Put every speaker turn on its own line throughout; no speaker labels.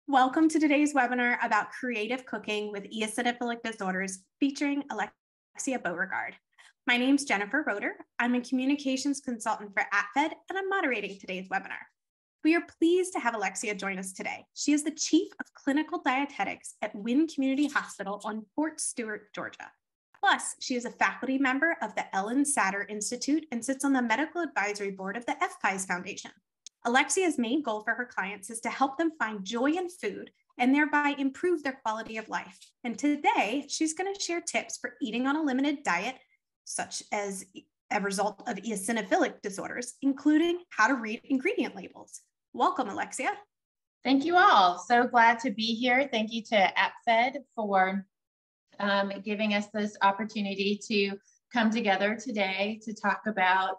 Welcome to today's webinar about creative cooking with eosinophilic disorders featuring Alexia Beauregard. My name's Jennifer Roeder. I'm a communications consultant for APFED and I'm moderating today's webinar. We are pleased to have Alexia join us today. She is the Chief of Clinical Dietetics at Wynn Community Hospital on Fort Stewart, Georgia. Plus, she is a faculty member of the Ellen Satter Institute and sits on the Medical Advisory Board of the APFED Foundation. Alexia's main goal for her clients is to help them find joy in food and thereby improve their quality of life. And today, she's going to share tips for eating on a limited diet, such as a result of eosinophilic disorders, including how to read ingredient labels. Welcome, Alexia.
Thank you all. So glad to be here. Thank you to APFED for giving us this opportunity to come together today to talk about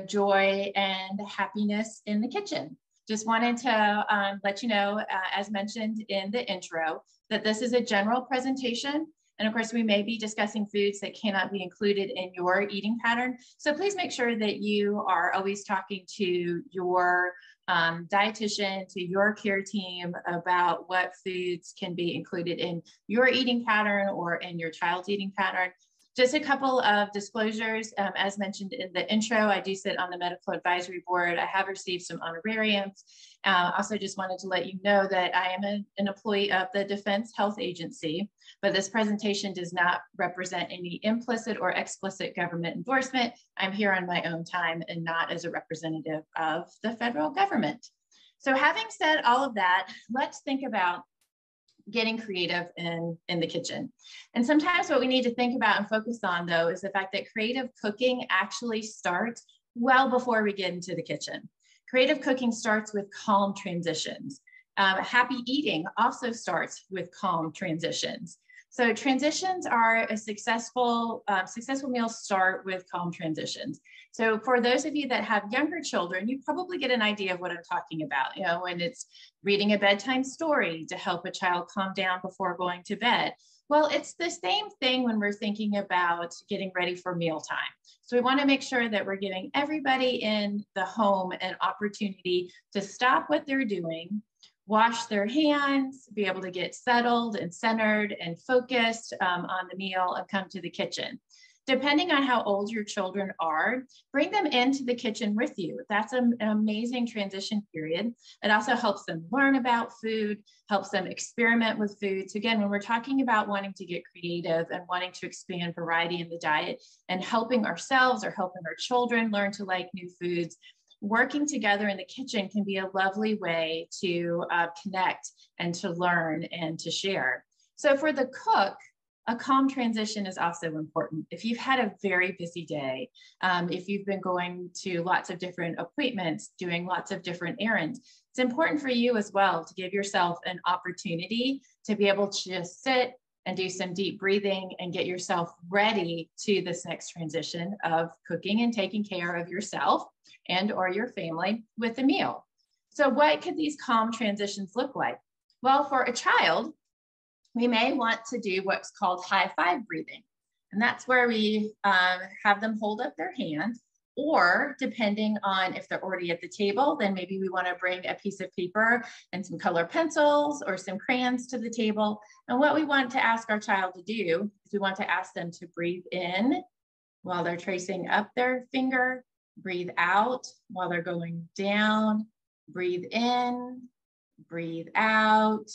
joy and happiness in the kitchen. Just wanted to let you know, as mentioned in the intro, that this is a general presentation. And of course, we may be discussing foods that cannot be included in your eating pattern. So please make sure that you are always talking to your dietitian, to your care team about what foods can be included in your eating pattern or in your child's eating pattern. Just a couple of disclosures. As mentioned in the intro, I do sit on the Medical Advisory Board. I have received some honorariums. Also just wanted to let you know that I am an employee of the Defense Health Agency, but this presentation does not represent any implicit or explicit government endorsement. I'm here on my own time and not as a representative of the federal government. So having said all of that, let's think about getting creative in the kitchen. And sometimes what we need to think about and focus on, though, is the fact that creative cooking actually starts well before we get into the kitchen. Creative cooking starts with calm transitions. Happy eating also starts with calm transitions. So transitions are a successful meals start with calm transitions. So for those of you that have younger children, you probably get an idea of what I'm talking about. When it's reading a bedtime story to help a child calm down before going to bed. Well, it's the same thing when we're thinking about getting ready for mealtime. So we want to make sure that we're giving everybody in the home an opportunity to stop what they're doing, wash their hands, be able to get settled and centered and focused on the meal and come to the kitchen. Depending on how old your children are, bring them into the kitchen with you. That's an amazing transition period. It also helps them learn about food, helps them experiment with food. So again, when we're talking about wanting to get creative and wanting to expand variety in the diet and helping ourselves or helping our children learn to like new foods, working together in the kitchen can be a lovely way to connect and to learn and to share. So for the cook, a calm transition is also important. If you've had a very busy day, if you've been going to lots of different appointments, doing lots of different errands, it's important for you as well to give yourself an opportunity to be able to just sit and do some deep breathing and get yourself ready to this next transition of cooking and taking care of yourself and or your family with a meal. So what could these calm transitions look like? Well, for a child, we may want to do what's called high five breathing. And that's where we have them hold up their hand, or depending on if they're already at the table, then maybe we want to bring a piece of paper and some color pencils or some crayons to the table. And what we want to ask our child to do is we want to ask them to breathe in while they're tracing up their finger, breathe out while they're going down, breathe in, breathe out,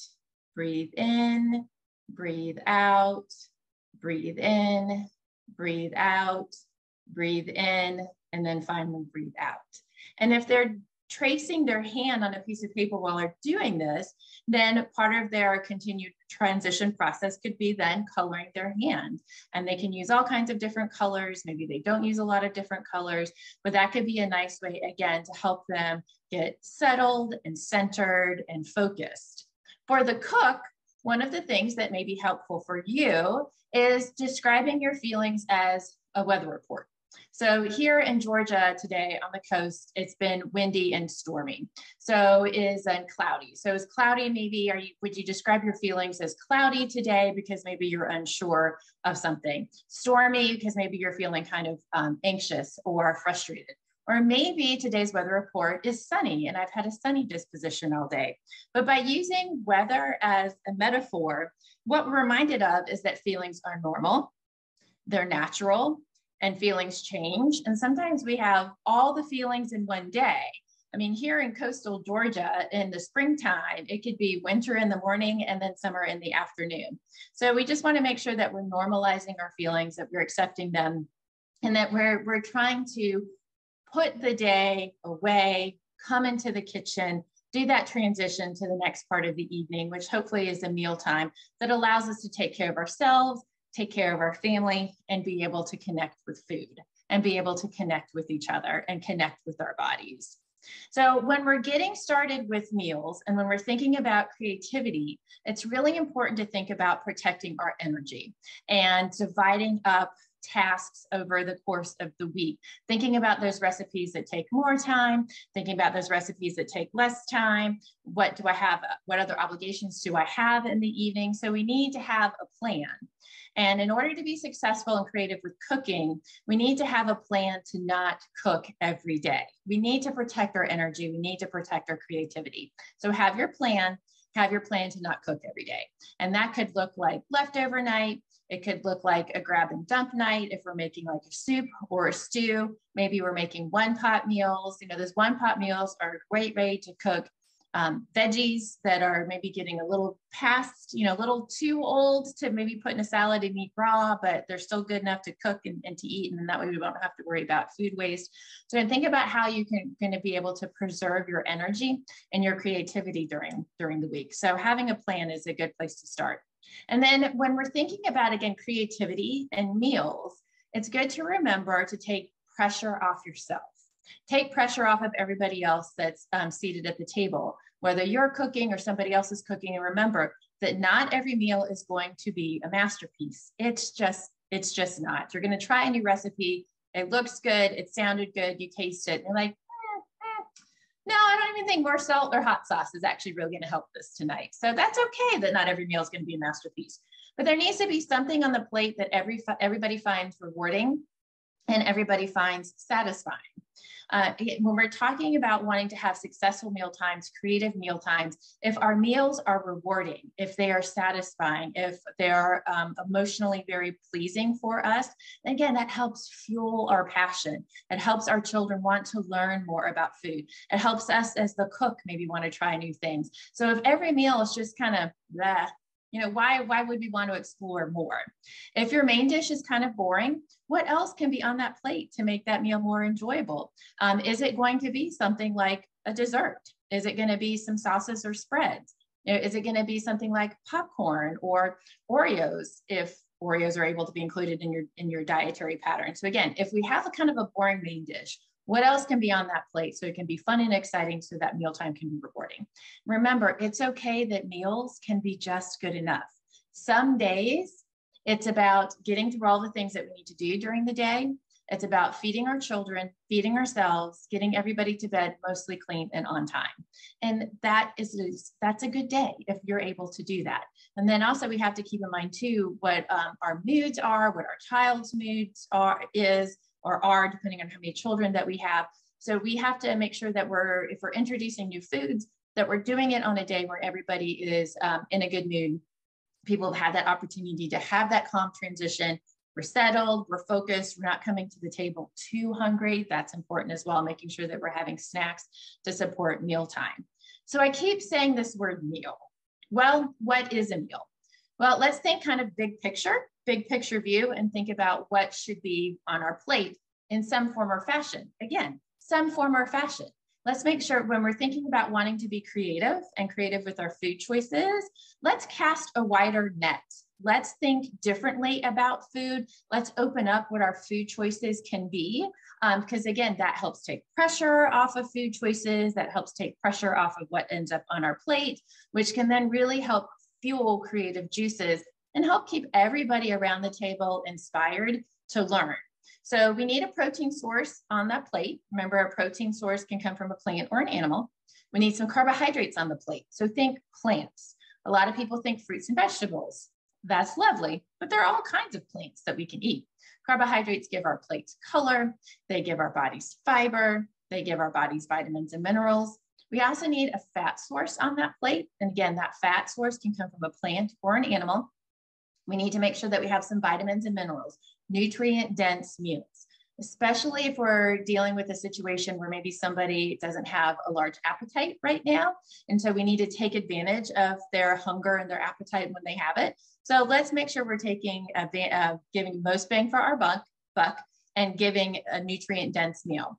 breathe in, breathe out, breathe in, breathe out, breathe in, and then finally breathe out. And if they're tracing their hand on a piece of paper while they're doing this, then part of their continued transition process could be then coloring their hand. And they can use all kinds of different colors. Maybe they don't use a lot of different colors, but that could be a nice way, again, to help them get settled and centered and focused. For the cook, one of the things that may be helpful for you is describing your feelings as a weather report. So here in Georgia today on the coast, it's been windy and stormy. So is cloudy. So is cloudy, maybe would you describe your feelings as cloudy today because maybe you're unsure of something? Stormy because maybe you're feeling kind of anxious or frustrated. Or maybe today's weather report is sunny and I've had a sunny disposition all day. But by using weather as a metaphor, what we're reminded of is that feelings are normal, they're natural, and feelings change. And sometimes we have all the feelings in one day. I mean, here in coastal Georgia in the springtime, it could be winter in the morning and then summer in the afternoon. So we just want to make sure that we're normalizing our feelings, that we're accepting them, and that we're trying to put the day away, come into the kitchen, do that transition to the next part of the evening, which hopefully is a mealtime that allows us to take care of ourselves, take care of our family, and be able to connect with food and be able to connect with each other and connect with our bodies. So when we're getting started with meals and when we're thinking about creativity, it's really important to think about protecting our energy and dividing up tasks over the course of the week, thinking about those recipes that take more time, thinking about those recipes that take less time. What do I have? What other obligations do I have in the evening? So we need to have a plan. And in order to be successful and creative with cooking, we need to have a plan to not cook every day. We need to protect our energy. We need to protect our creativity. So have your plan to not cook every day. And that could look like leftover night. It could look like a grab and dump night if we're making like a soup or a stew. Maybe we're making one pot meals. Those one pot meals are a great way to cook veggies that are maybe getting a little past, a little too old to maybe put in a salad and eat raw, but they're still good enough to cook and to eat. And that way we won't have to worry about food waste. So think about how you can going to be able to preserve your energy and your creativity during the week. So having a plan is a good place to start. And then when we're thinking about, again, creativity and meals, it's good to remember to take pressure off yourself. Take pressure off of everybody else that's seated at the table, whether you're cooking or somebody else is cooking. And remember that not every meal is going to be a masterpiece. It's just not. You're going to try a new recipe. It looks good. It sounded good. You taste it. And you're like, no, I don't even think more salt or hot sauce is actually really going to help this tonight. So that's okay that not every meal is going to be a masterpiece. But there needs to be something on the plate that everybody finds rewarding and everybody finds satisfying. When we're talking about wanting to have successful meal times, creative meal times, if our meals are rewarding, if they are satisfying, if they're emotionally very pleasing for us, again, that helps fuel our passion. It helps our children want to learn more about food. It helps us as the cook maybe want to try new things. So if every meal is just kind of bleh, why would we want to explore more? If your main dish is kind of boring, what else can be on that plate to make that meal more enjoyable? Is it going to be something like a dessert? Is it going to be some sauces or spreads? Is it going to be something like popcorn or Oreos, if Oreos are able to be included in your dietary pattern? So again, if we have a kind of a boring main dish, what else can be on that plate so it can be fun and exciting so that mealtime can be rewarding? Remember, it's okay that meals can be just good enough. Some days, it's about getting through all the things that we need to do during the day. It's about feeding our children, feeding ourselves, getting everybody to bed mostly clean and on time. And that's a good day if you're able to do that. And then also we have to keep in mind too what our moods are, what our child's moods are, depending on how many children that we have. So we have to make sure that if we're introducing new foods, that we're doing it on a day where everybody is in a good mood. People have had that opportunity to have that calm transition. We're settled, we're focused, we're not coming to the table too hungry. That's important as well, making sure that we're having snacks to support mealtime. So I keep saying this word meal. Well, what is a meal? Well, let's think kind of big picture view, and think about what should be on our plate in some form or fashion. Again, some form or fashion. Let's make sure when we're thinking about wanting to be creative and creative with our food choices, let's cast a wider net. Let's think differently about food. Let's open up what our food choices can be. Because again, that helps take pressure off of food choices. That helps take pressure off of what ends up on our plate, which can then really help fuel creative juices and help keep everybody around the table inspired to learn. So we need a protein source on that plate. Remember, a protein source can come from a plant or an animal. We need some carbohydrates on the plate. So think plants. A lot of people think fruits and vegetables. That's lovely, but there are all kinds of plants that we can eat. Carbohydrates give our plates color, they give our bodies fiber, they give our bodies vitamins and minerals. We also need a fat source on that plate. And again, that fat source can come from a plant or an animal. We need to make sure that we have some vitamins and minerals, nutrient-dense meals, especially if we're dealing with a situation where maybe somebody doesn't have a large appetite right now. And so we need to take advantage of their hunger and their appetite when they have it. So let's make sure we're taking giving most bang for our buck and giving a nutrient-dense meal.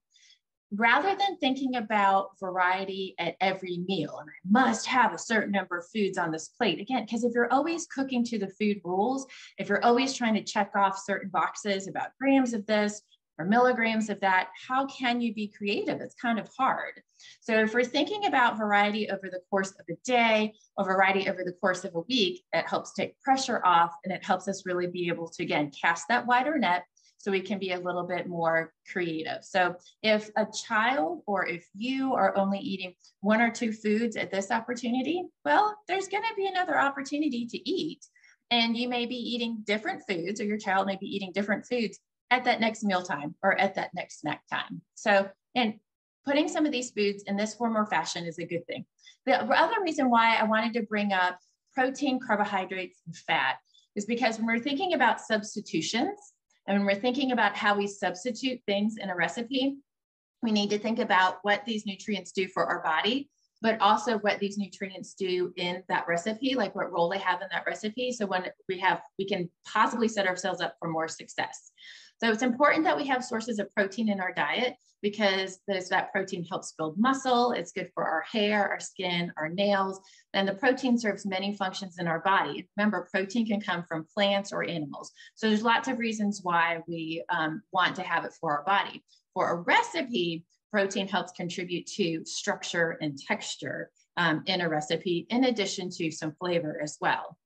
Rather than thinking about variety at every meal, and I must have a certain number of foods on this plate, again, because if you're always cooking to the food rules, if you're always trying to check off certain boxes about grams of this or milligrams of that, how can you be creative? It's kind of hard. So if we're thinking about variety over the course of a day or variety over the course of a week, it helps take pressure off and it helps us really be able to, again, cast that wider net so we can be a little bit more creative. So if a child or if you are only eating 1 or 2 foods at this opportunity, well, there's going to be another opportunity to eat. And you may be eating different foods, or your child may be eating different foods at that next mealtime or at that next snack time. So, and putting some of these foods in this form or fashion is a good thing. The other reason why I wanted to bring up protein, carbohydrates, and fat is because when we're thinking about substitutions, and when we're thinking about how we substitute things in a recipe, we need to think about what these nutrients do for our body, but also what these nutrients do in that recipe, like what role they have in that recipe. So when we can possibly set ourselves up for more success. So it's important that we have sources of protein in our diet because that protein helps build muscle. It's good for our hair, our skin, our nails, and the protein serves many functions in our body. Remember, protein can come from plants or animals. So there's lots of reasons why we want to have it for our body. For a recipe, protein helps contribute to structure and texture in a recipe, in addition to some flavor as well.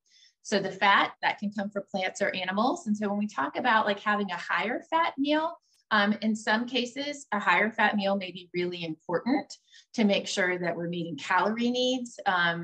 So the fat, that can come from plants or animals. And so when we talk about like having a higher fat meal, in some cases, a higher fat meal may be really important to make sure that we're meeting calorie needs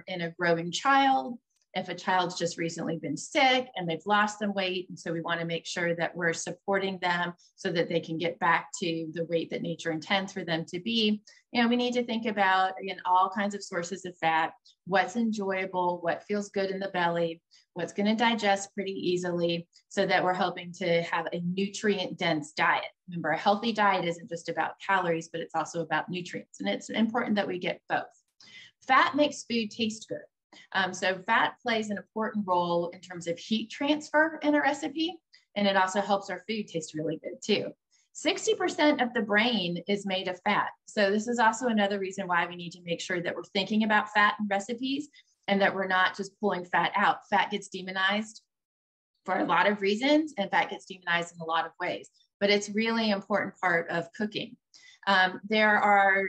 in a growing child. If a child's just recently been sick and they've lost some weight, and so we want to make sure that we're supporting them so that they can get back to the weight that nature intends for them to be. You know, we need to think about, again, all kinds of sources of fat, what's enjoyable, what feels good in the belly, what's going to digest pretty easily, so that we're helping to have a nutrient-dense diet. Remember, a healthy diet isn't just about calories, but it's also about nutrients, and it's important that we get both. Fat makes food taste good. So fat plays an important role in terms of heat transfer in a recipe, and it also helps our food taste really good too. 60% of the brain is made of fat. So this is also another reason why we need to make sure that we're thinking about fat in recipes and that we're not just pulling fat out. Fat gets demonized for a lot of reasons, and fat gets demonized in a lot of ways, but it's really an important part of cooking. There are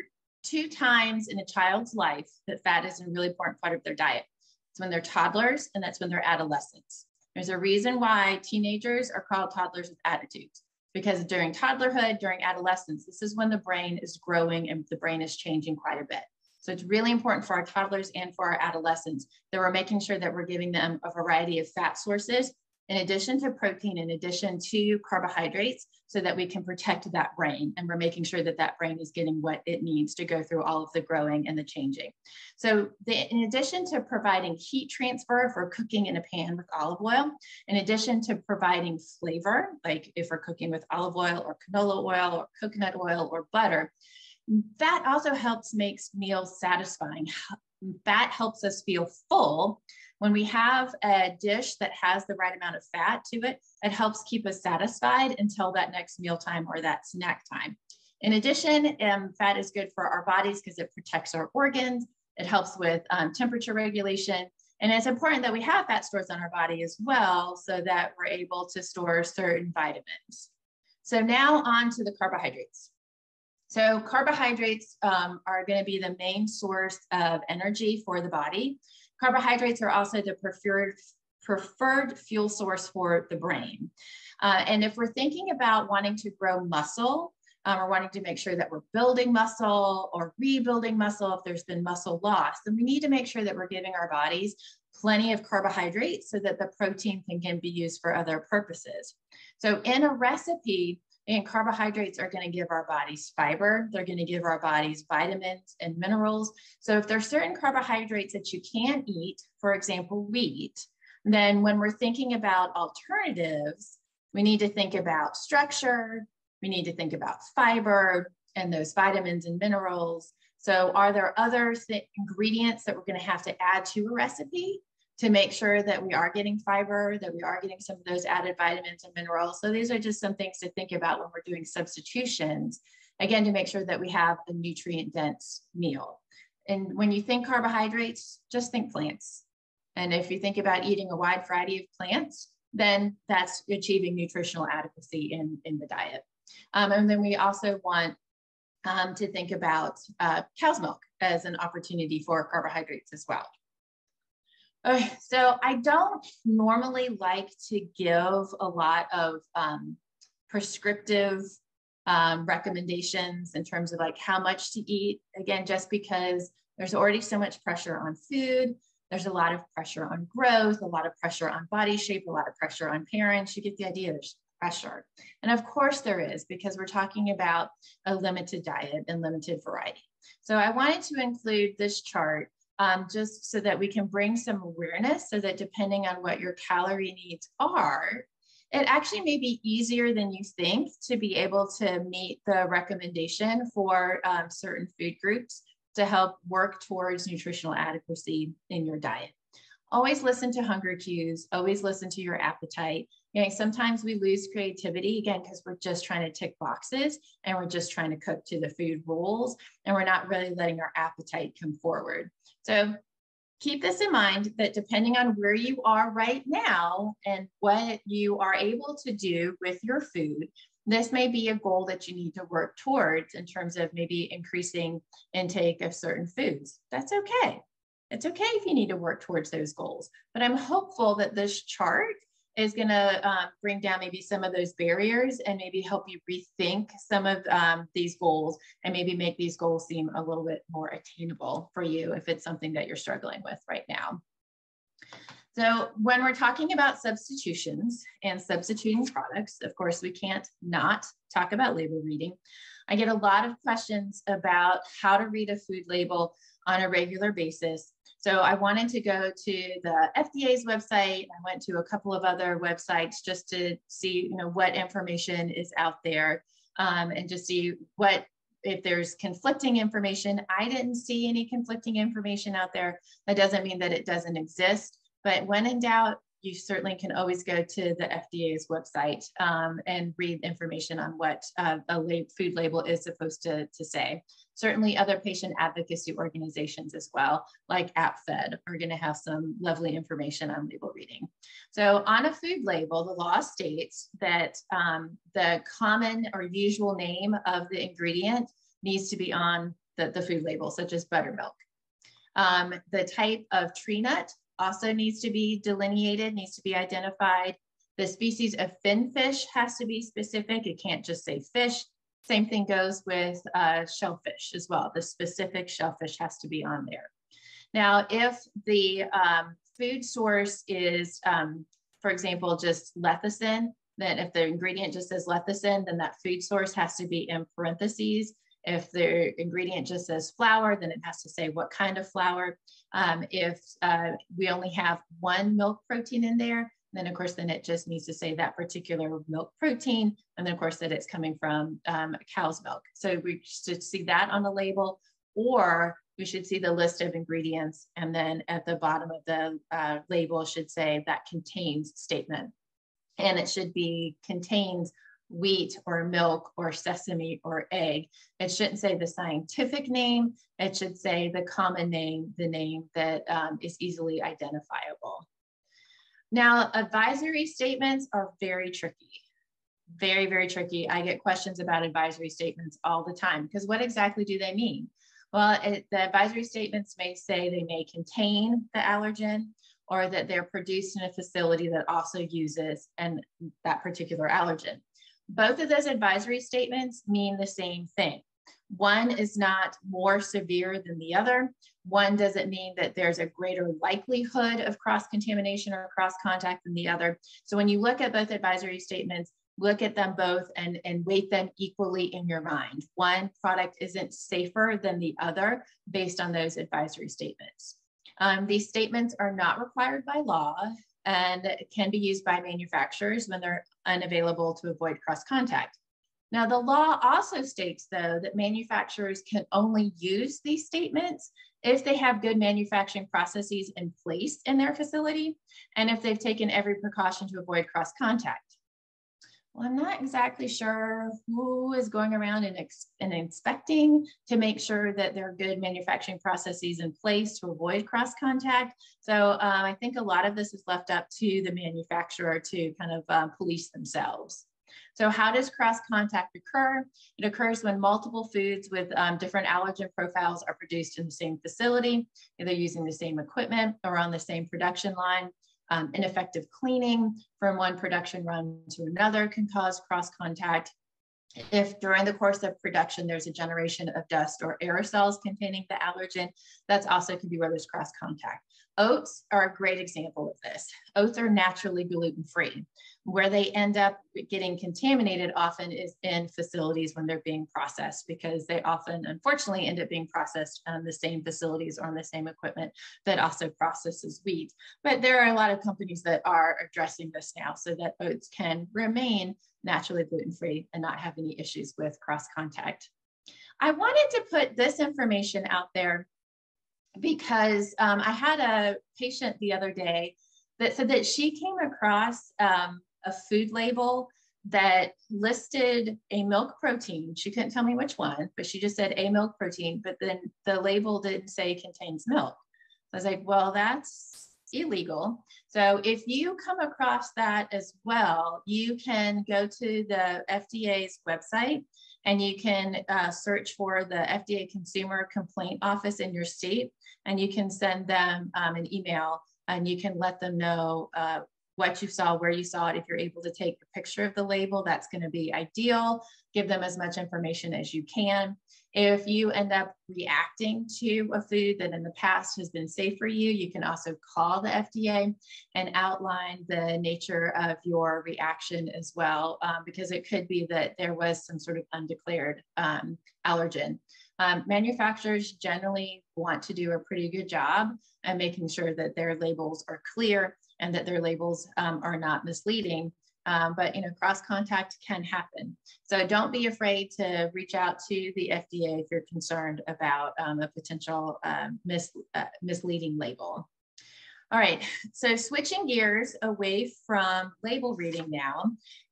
2 times in a child's life that fat is a really important part of their diet. It's when they're toddlers, and that's when they're adolescents. There's a reason why teenagers are called toddlers with attitudes, because during toddlerhood, during adolescence, this is when the brain is growing and the brain is changing quite a bit. So it's really important for our toddlers and for our adolescents that we're making sure that we're giving them a variety of fat sources in addition to protein, in addition to carbohydrates, so that we can protect that brain. And we're making sure that that brain is getting what it needs to go through all of the growing and the changing. So in addition to providing heat transfer for cooking in a pan with olive oil, in addition to providing flavor, like if we're cooking with olive oil or canola oil or coconut oil or butter, fat also helps make meals satisfying. Fat helps us feel full. When we have a dish that has the right amount of fat to it, it helps keep us satisfied until that next mealtime or that snack time. In addition, fat is good for our bodies because it protects our organs. It helps with temperature regulation. And it's important that we have fat stores on our body as well so that we're able to store certain vitamins. So now on to the carbohydrates. So carbohydrates are going to be the main source of energy for the body. Carbohydrates are also the preferred fuel source for the brain. And if we're thinking about wanting to grow muscle, We're wanting to make sure that we're building muscle or rebuilding muscle if there's been muscle loss. Then we need to make sure that we're giving our bodies plenty of carbohydrates so that the protein can be used for other purposes. So in a recipe, and carbohydrates are going to give our bodies fiber. They're going to give our bodies vitamins and minerals. So if there's certain carbohydrates that you can't eat, for example, wheat, then when we're thinking about alternatives, we need to think about structure. We need to think about fiber and those vitamins and minerals. So are there other ingredients that we're going to have to add to a recipe to make sure that we are getting fiber, that we are getting some of those added vitamins and minerals? So these are just some things to think about when we're doing substitutions, again, to make sure that we have a nutrient-dense meal. And when you think carbohydrates, just think plants. And if you think about eating a wide variety of plants, then that's achieving nutritional adequacy in the diet. And then we also want to think about cow's milk as an opportunity for carbohydrates as well. Okay, so I don't normally like to give a lot of prescriptive recommendations in terms of like how much to eat. Again, just because there's already so much pressure on food. There's a lot of pressure on growth, a lot of pressure on body shape, a lot of pressure on parents. You get the idea, there's pressure. And of course there is, because we're talking about a limited diet and limited variety. So I wanted to include this chart just so that we can bring some awareness, so that depending on what your calorie needs are, it actually may be easier than you think to be able to meet the recommendation for certain food groups to help work towards nutritional adequacy in your diet. Always listen to hunger cues, always listen to your appetite. You know, sometimes we lose creativity, again, because we're just trying to tick boxes and we're just trying to cook to the food rules, and we're not really letting our appetite come forward. So keep this in mind, that depending on where you are right now and what you are able to do with your food, this may be a goal that you need to work towards in terms of maybe increasing intake of certain foods. That's okay. It's okay if you need to work towards those goals, but I'm hopeful that this chart is going to bring down maybe some of those barriers and maybe help you rethink some of these goals, and maybe make these goals seem a little bit more attainable for you if it's something that you're struggling with right now. So when we're talking about substitutions and substituting products, of course, we can't not talk about label reading. I get a lot of questions about how to read a food label on a regular basis. So I wanted to go to the FDA's website. I went to a couple of other websites just to see, you know, what information is out there, and just see what, if there's conflicting information. I didn't see any conflicting information out there. That doesn't mean that it doesn't exist, but when in doubt, you certainly can always go to the FDA's website and read information on what a food label is supposed to say. Certainly other patient advocacy organizations as well, like APFED, are going to have some lovely information on label reading. So on a food label, the law states that the common or usual name of the ingredient needs to be on the food label, such as buttermilk. The type of tree nut also needs to be delineated, needs to be identified. The species of fin fish has to be specific. It can't just say fish. Same thing goes with shellfish as well. The specific shellfish has to be on there. Now, if the food source is, for example, just lecithin, then if the ingredient just says lecithin, then that food source has to be in parentheses. If the ingredient just says flour, then it has to say what kind of flour. If we only have one milk protein in there, then of course, then it just needs to say that particular milk protein. And then of course that it's coming from cow's milk. So we should see that on the label, or we should see the list of ingredients. And then at the bottom of the label should say that contains statement. And it should be contains wheat or milk or sesame or egg. It shouldn't say the scientific name. It should say the common name, the name that is easily identifiable. Now, advisory statements are very tricky, very, very tricky. I get questions about advisory statements all the time, because what exactly do they mean? Well, the advisory statements may say they may contain the allergen, or that they're produced in a facility that also uses that particular allergen. Both of those advisory statements mean the same thing. One is not more severe than the other. One doesn't mean that there's a greater likelihood of cross-contamination or cross-contact than the other. So when you look at both advisory statements, look at them both and weight them equally in your mind. One product isn't safer than the other based on those advisory statements. These statements are not required by law and can be used by manufacturers when they're unavailable to avoid cross-contact. Now, the law also states, though, that manufacturers can only use these statements if they have good manufacturing processes in place in their facility and if they've taken every precaution to avoid cross-contact. Well, I'm not exactly sure who is going around and inspecting to make sure that there are good manufacturing processes in place to avoid cross-contact. So I think a lot of this is left up to the manufacturer to kind of police themselves. So how does cross-contact occur? It occurs when multiple foods with different allergen profiles are produced in the same facility, either using the same equipment or on the same production line. Ineffective cleaning from one production run to another can cause cross-contact. If during the course of production, there's a generation of dust or aerosols containing the allergen, that's also can be where there's cross-contact. Oats are a great example of this. Oats are naturally gluten-free. Where they end up getting contaminated often is in facilities when they're being processed, because they often, unfortunately, end up being processed on the same facilities or on the same equipment that also processes wheat. But there are a lot of companies that are addressing this now so that oats can remain naturally gluten-free and not have any issues with cross-contact. I wanted to put this information out there because I had a patient the other day that said that she came across a food label that listed a milk protein. She couldn't tell me which one, but she just said a milk protein, but then the label didn't say contains milk. So I was like, well, that's illegal. So if you come across that as well, you can go to the FDA's website and you can search for the FDA Consumer Complaint Office in your state, and you can send them an email and you can let them know what you saw, where you saw it. If you're able to take a picture of the label, that's going to be ideal. Give them as much information as you can. If you end up reacting to a food that in the past has been safe for you, you can also call the FDA and outline the nature of your reaction as well, because it could be that there was some sort of undeclared allergen. Manufacturers generally want to do a pretty good job at making sure that their labels are clear and that their labels are not misleading. But cross-contact can happen. So don't be afraid to reach out to the FDA if you're concerned about a potential misleading label. All right, so switching gears away from label reading now,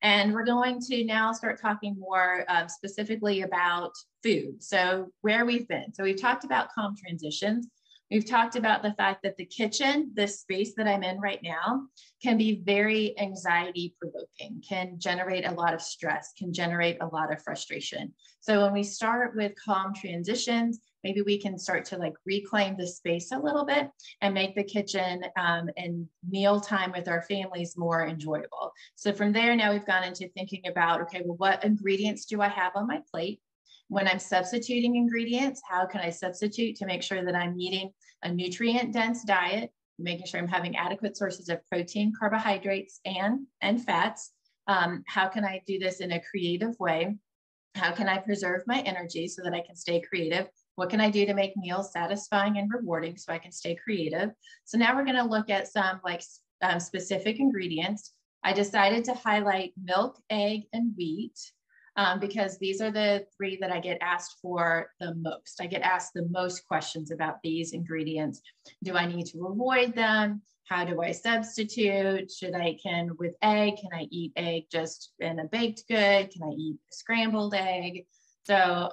and we're going to now start talking more specifically about food. So where we've been. So we've talked about calm transitions. We've talked about the fact that the kitchen, this space that I'm in right now, can be very anxiety provoking, can generate a lot of stress, can generate a lot of frustration. So when we start with calm transitions, maybe we can start to reclaim the space a little bit and make the kitchen and meal time with our families more enjoyable. So from there, now we've gone into thinking about, okay, well, what ingredients do I have on my plate? When I'm substituting ingredients, how can I substitute to make sure that I'm eating a nutrient-dense diet, making sure I'm having adequate sources of protein, carbohydrates, and fats? How can I do this in a creative way? How can I preserve my energy so that I can stay creative? What can I do to make meals satisfying and rewarding so I can stay creative? So now we're going to look at some specific ingredients. I decided to highlight milk, egg, and wheat. Because these are the three that I get asked for the most. I get asked the most questions about these ingredients. Do I need to avoid them? How do I substitute? With egg, can I eat egg just in a baked good? Can I eat a scrambled egg? So,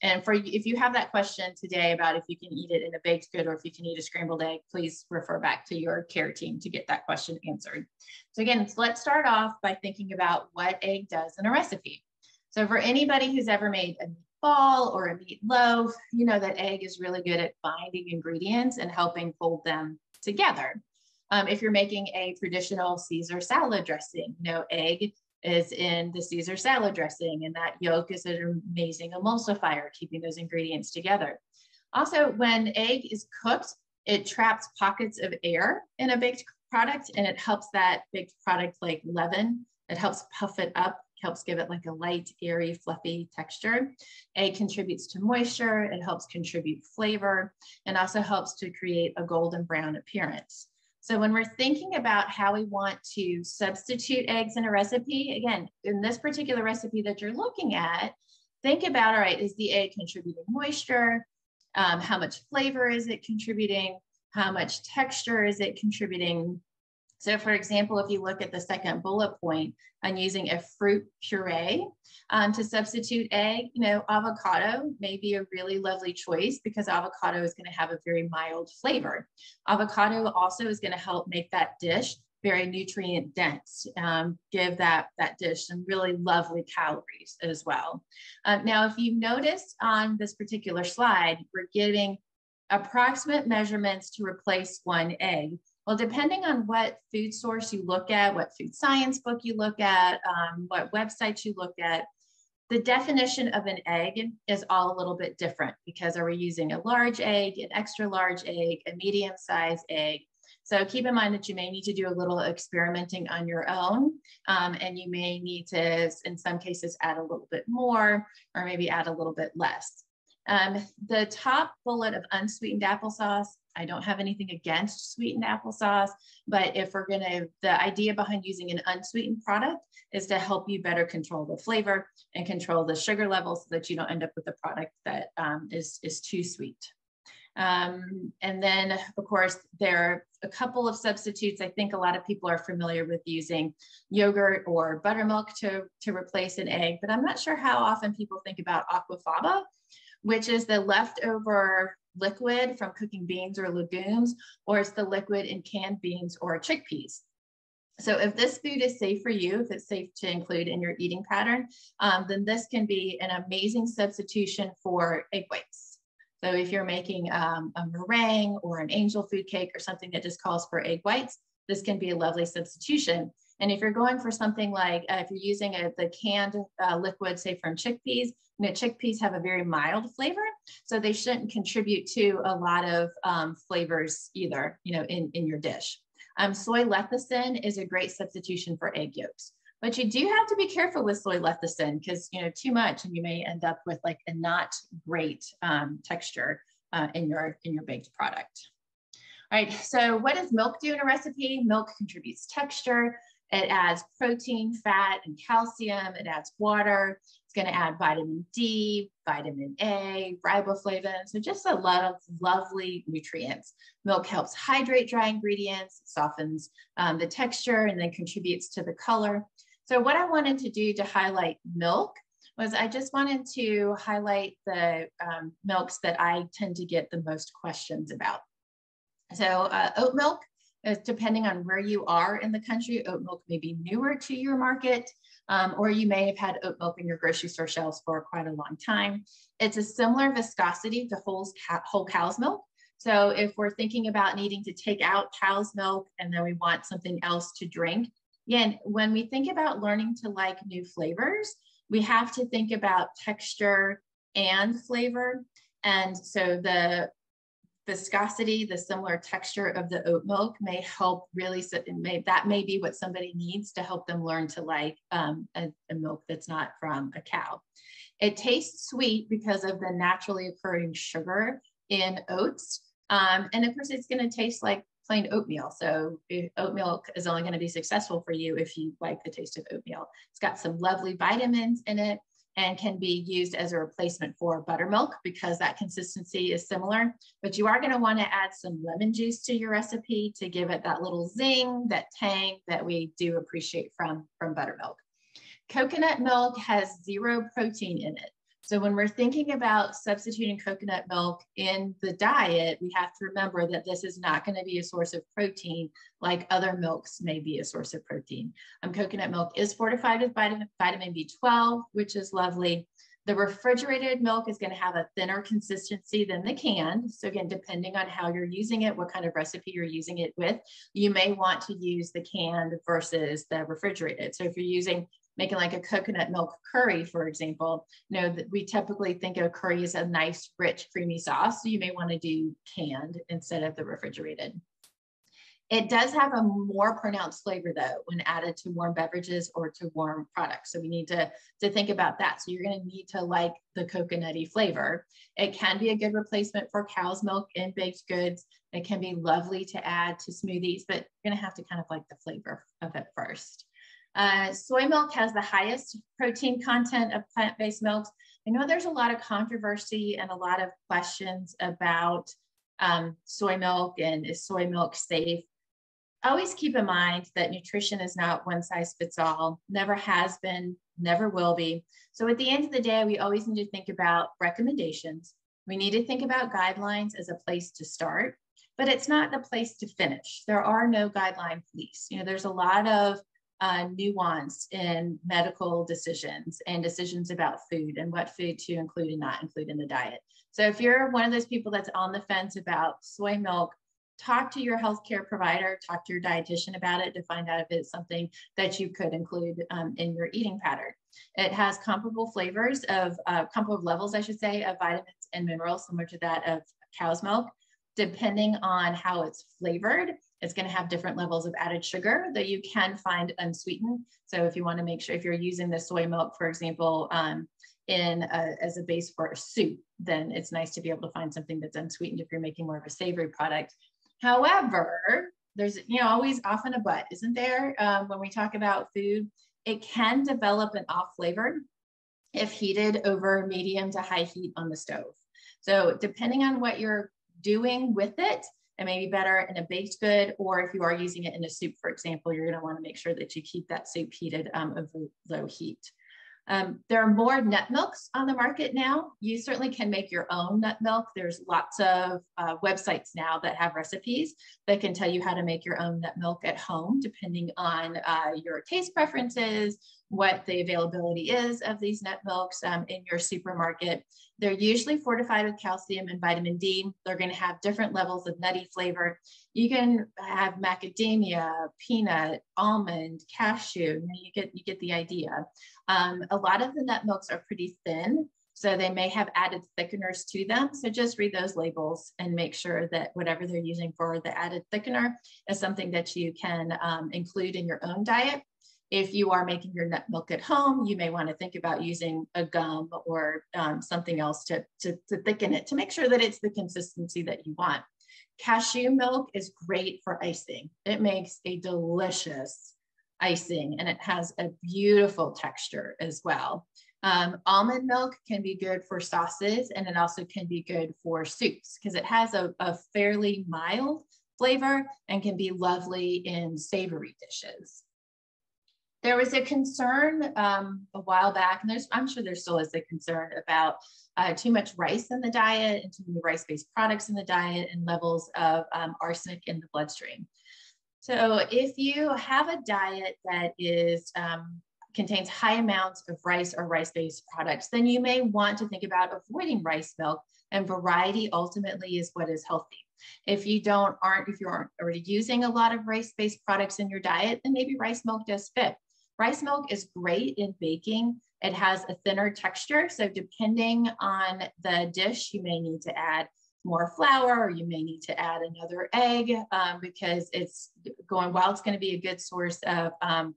if you have that question today about if you can eat it in a baked good or if you can eat a scrambled egg, please refer back to your care team to get that question answered. So again, let's start off by thinking about what egg does in a recipe. So for anybody who's ever made a meatball or a meatloaf, you know that egg is really good at binding ingredients and helping hold them together. If you're making a traditional Caesar salad dressing, egg is in the Caesar salad dressing, and that yolk is an amazing emulsifier, keeping those ingredients together. Also, when egg is cooked, it traps pockets of air in a baked product, and it helps that baked product like leaven. It helps puff it up, helps give it like a light, airy, fluffy texture. Egg contributes to moisture, it helps contribute flavor, and also helps to create a golden brown appearance. So when we're thinking about how we want to substitute eggs in a recipe, again, in this particular recipe that you're looking at, think about, all right, is the egg contributing moisture? How much flavor is it contributing? How much texture is it contributing? So for example, if you look at the second bullet point, I'm using a fruit puree to substitute egg. You know, avocado may be a really lovely choice because avocado is going to have a very mild flavor. Avocado also is going to help make that dish very nutrient dense, give that dish some really lovely calories as well. Now, if you notice on this particular slide, we're giving approximate measurements to replace one egg. Well, depending on what food source you look at, what food science book you look at, what websites you look at, the definition of an egg is all a little bit different because are we using a large egg, an extra large egg, a medium-sized egg? So keep in mind that you may need to do a little experimenting on your own, and you may need to, in some cases, add a little bit more or maybe add a little bit less. The top bullet of unsweetened applesauce, I don't have anything against sweetened applesauce, but if we're the idea behind using an unsweetened product is to help you better control the flavor and control the sugar levels so that you don't end up with a product that is too sweet. And then, of course, there are a couple of substitutes. I think a lot of people are familiar with using yogurt or buttermilk to replace an egg, but I'm not sure how often people think about aquafaba, which is the leftover liquid from cooking beans or legumes, or it's the liquid in canned beans or chickpeas. So if this food is safe for you, if it's safe to include in your eating pattern, then this can be an amazing substitution for egg whites. So if you're making a meringue or an angel food cake or something that just calls for egg whites, this can be a lovely substitution. And if you're going for something like, if you're using the canned liquid, say from chickpeas, you know, chickpeas have a very mild flavor, so they shouldn't contribute to a lot of flavors either, you know, in your dish. Soy lecithin is a great substitution for egg yolks, but you do have to be careful with soy lecithin because, you know, too much and you may end up with like a not great texture in your baked product. All right, so what does milk do in a recipe? Milk contributes texture. It adds protein, fat, and calcium. It adds water. It's going to add vitamin D, vitamin A, riboflavin. So just a lot of lovely nutrients. Milk helps hydrate dry ingredients, softens the texture, and then contributes to the color. So what I wanted to do to highlight milk was I just wanted to highlight the milks that I tend to get the most questions about. So oat milk, depending on where you are in the country, oat milk may be newer to your market, or you may have had oat milk in your grocery store shelves for quite a long time. It's a similar viscosity to whole cow's milk. So if we're thinking about needing to take out cow's milk and then we want something else to drink, again, when we think about learning to like new flavors, we have to think about texture and flavor. And so the viscosity, the similar texture of the oat milk may help really, that may be what somebody needs to help them learn to like a milk that's not from a cow. It tastes sweet because of the naturally occurring sugar in oats. And of course, it's going to taste like plain oatmeal. So oat milk is only going to be successful for you if you like the taste of oatmeal. It's got some lovely vitamins in it and can be used as a replacement for buttermilk because that consistency is similar, but you are going to want to add some lemon juice to your recipe to give it that little zing, that tang that we do appreciate from buttermilk. Coconut milk has 0 protein in it. So when we're thinking about substituting coconut milk in the diet, we have to remember that this is not going to be a source of protein like other milks may be a source of protein. Coconut milk is fortified with vitamin B12, which is lovely. The refrigerated milk is going to have a thinner consistency than the canned. So again, depending on how you're using it, what kind of recipe you're using it with, you may want to use the canned versus the refrigerated. So if you're using making like a coconut milk curry, for example, you know, that we typically think of curry as a nice, rich, creamy sauce. So you may want to do canned instead of the refrigerated. It does have a more pronounced flavor though, when added to warm beverages or to warm products. So we need to think about that. So you're going to need to like the coconutty flavor. It can be a good replacement for cow's milk in baked goods. It can be lovely to add to smoothies, but you're going to have to kind of like the flavor of it first. Soy milk has the highest protein content of plant-based milks. I know there's a lot of controversy and a lot of questions about soy milk and is soy milk safe. Always keep in mind that nutrition is not one size fits all, never has been, never will be. So at the end of the day, we always need to think about recommendations. We need to think about guidelines as a place to start, but it's not the place to finish. There are no guideline police. You know, there's a lot of nuance in medical decisions and decisions about food and what food to include and not include in the diet. So if you're one of those people that's on the fence about soy milk, talk to your healthcare provider, talk to your dietitian about it to find out if it's something that you could include in your eating pattern. It has comparable flavors of, comparable levels, I should say, of vitamins and minerals, similar to that of cow's milk. Depending on how it's flavored, it's going to have different levels of added sugar that you can find unsweetened. So if you want to make sure, if you're using the soy milk, for example, as a base for a soup, then it's nice to be able to find something that's unsweetened if you're making more of a savory product. However, there's, you know, always often a but, isn't there? When we talk about food, it can develop an off flavor if heated over medium to high heat on the stove. So depending on what you're doing with it, it may be better in a baked good, or if you are using it in a soup, for example, you're going to want to make sure that you keep that soup heated over low heat. There are more nut milks on the market now. You certainly can make your own nut milk. There's lots of websites now that have recipes that can tell you how to make your own nut milk at home, depending on your taste preferences, what the availability is of these nut milks in your supermarket. They're usually fortified with calcium and vitamin D. They're going to have different levels of nutty flavor. You can have macadamia, peanut, almond, cashew. You get the idea. A lot of the nut milks are pretty thin, so they may have added thickeners to them. So just read those labels and make sure that whatever they're using for the added thickener is something that you can include in your own diet. If you are making your nut milk at home, you may want to think about using a gum or something else to thicken it, to make sure that it's the consistency that you want. Cashew milk is great for icing. It makes a delicious icing, and it has a beautiful texture as well. Almond milk can be good for sauces, and it also can be good for soups because it has a fairly mild flavor and can be lovely in savory dishes. There was a concern a while back, and I'm sure there still is a concern about too much rice in the diet and too many rice-based products in the diet and levels of arsenic in the bloodstream. So if you have a diet that contains high amounts of rice or rice-based products, then you may want to think about avoiding rice milk, and variety ultimately is what is healthy. If you aren't already using a lot of rice-based products in your diet, then maybe rice milk does fit. Rice milk is great in baking. It has a thinner texture. So depending on the dish, you may need to add more flour, or you may need to add another egg because while it's going to be a good source of